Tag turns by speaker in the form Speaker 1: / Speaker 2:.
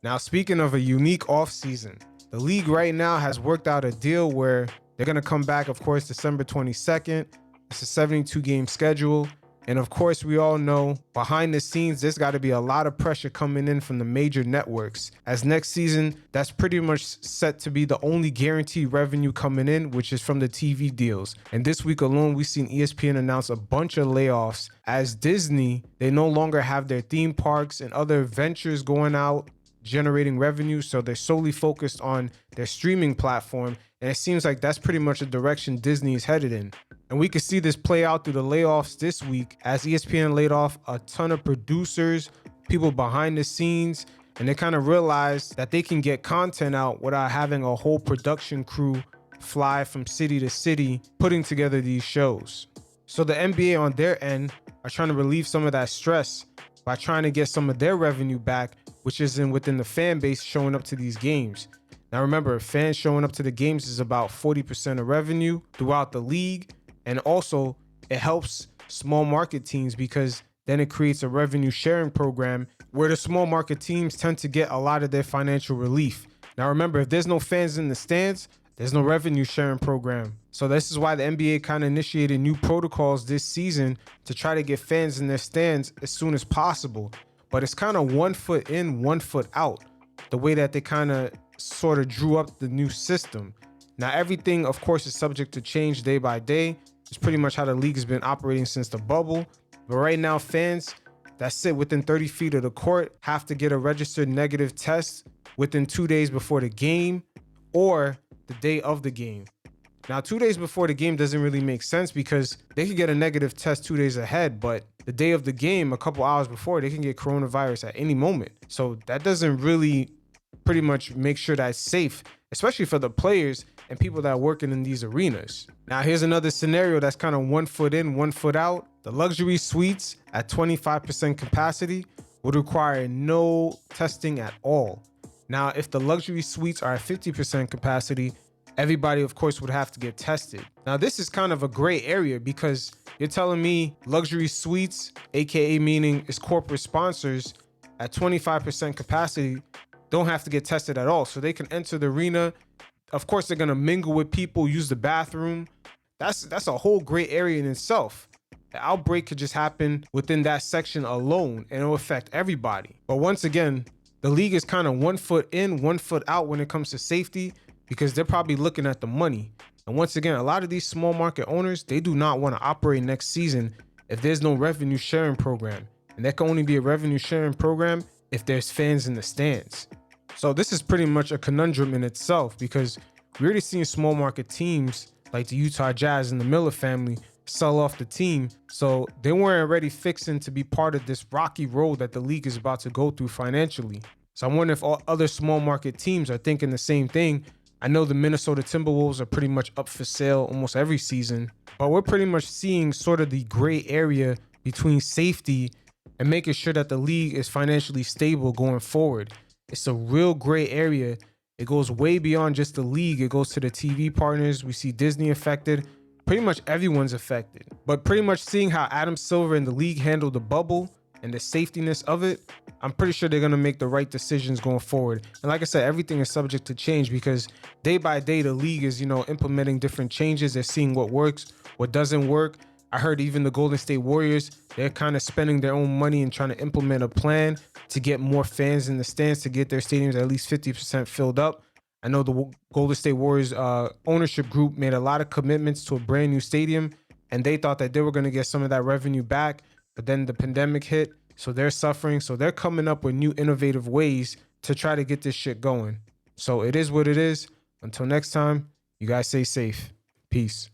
Speaker 1: Now, speaking of a unique offseason, the league right now has worked out a deal where they're going to come back, of course, December 22nd. It's a 72-game schedule. And of course, we all know behind the scenes, there's got to be a lot of pressure coming in from the major networks. As next season, that's pretty much set to be the only guaranteed revenue coming in, which is from the TV deals. And this week alone, we've seen ESPN announce a bunch of layoffs as Disney, they no longer have their theme parks and other ventures going out generating revenue, so they're solely focused on their streaming platform, and it seems like that's pretty much the direction Disney is headed in. And we could see this play out through the layoffs this week as ESPN laid off a ton of producers, people behind the scenes, and they kind of realized that they can get content out without having a whole production crew fly from city to city putting together these shows. So the NBA on their end are trying to relieve some of that stress by trying to get some of their revenue back, which is within the fan base showing up to these games. Now remember, fans showing up to the games is about 40% of revenue throughout the league. And also it helps small market teams because then it creates a revenue sharing program where the small market teams tend to get a lot of their financial relief. Now remember, if there's no fans in the stands, there's no revenue sharing program. So this is why the NBA kind of initiated new protocols this season to try to get fans in their stands as soon as possible. But it's kind of 1 foot in, 1 foot out, the way that they kind of sort of drew up the new system. Now, everything, of course, is subject to change day by day. It's pretty much how the league has been operating since the bubble. But right now, fans that sit within 30 feet of the court have to get a registered negative test within 2 days before the game or the day of the game. Now, 2 days before the game doesn't really make sense because they could get a negative test 2 days ahead, but the day of the game, a couple hours before, they can get coronavirus at any moment. So that doesn't really pretty much make sure that's safe, especially for the players and people that are working in these arenas. Now, here's another scenario that's kind of 1 foot in, 1 foot out. The luxury suites at 25% capacity would require no testing at all. Now, if the luxury suites are at 50% capacity, everybody, of course, would have to get tested. Now, this is kind of a gray area because you're telling me luxury suites, aka meaning it's corporate sponsors, at 25% capacity don't have to get tested at all. So they can enter the arena. Of course, they're going to mingle with people, use the bathroom. That's a whole gray area in itself. The outbreak could just happen within that section alone and it'll affect everybody. But once again, the league is kind of 1 foot in, 1 foot out when it comes to safety because they're probably looking at the money. And once again, a lot of these small market owners, they do not want to operate next season if there's no revenue sharing program. And that can only be a revenue sharing program if there's fans in the stands. So this is pretty much a conundrum in itself because we're already seeing small market teams like the Utah Jazz and the Miller family sell off the team. So they weren't already fixing to be part of this rocky road that the league is about to go through financially. So I'm wondering if all other small market teams are thinking the same thing. I know the Minnesota Timberwolves are pretty much up for sale almost every season, but we're pretty much seeing sort of the gray area between safety and making sure that the league is financially stable going forward. It's a real gray area. It goes way beyond just the league. It goes to the TV partners. We see Disney affected. Pretty much everyone's affected. But pretty much seeing how Adam Silver and the league handled the bubble and the safetiness of it, I'm pretty sure they're going to make the right decisions going forward. And like I said, everything is subject to change because day by day, the league is, implementing different changes. They're seeing what works, what doesn't work. I heard even the Golden State Warriors, they're kind of spending their own money and trying to implement a plan to get more fans in the stands, to get their stadiums at least 50% filled up. I know the Golden State Warriors ownership group made a lot of commitments to a brand new stadium, and they thought that they were going to get some of that revenue back. But then the pandemic hit, so they're suffering. So they're coming up with new innovative ways to try to get this shit going. So it is what it is. Until next time, you guys stay safe. Peace.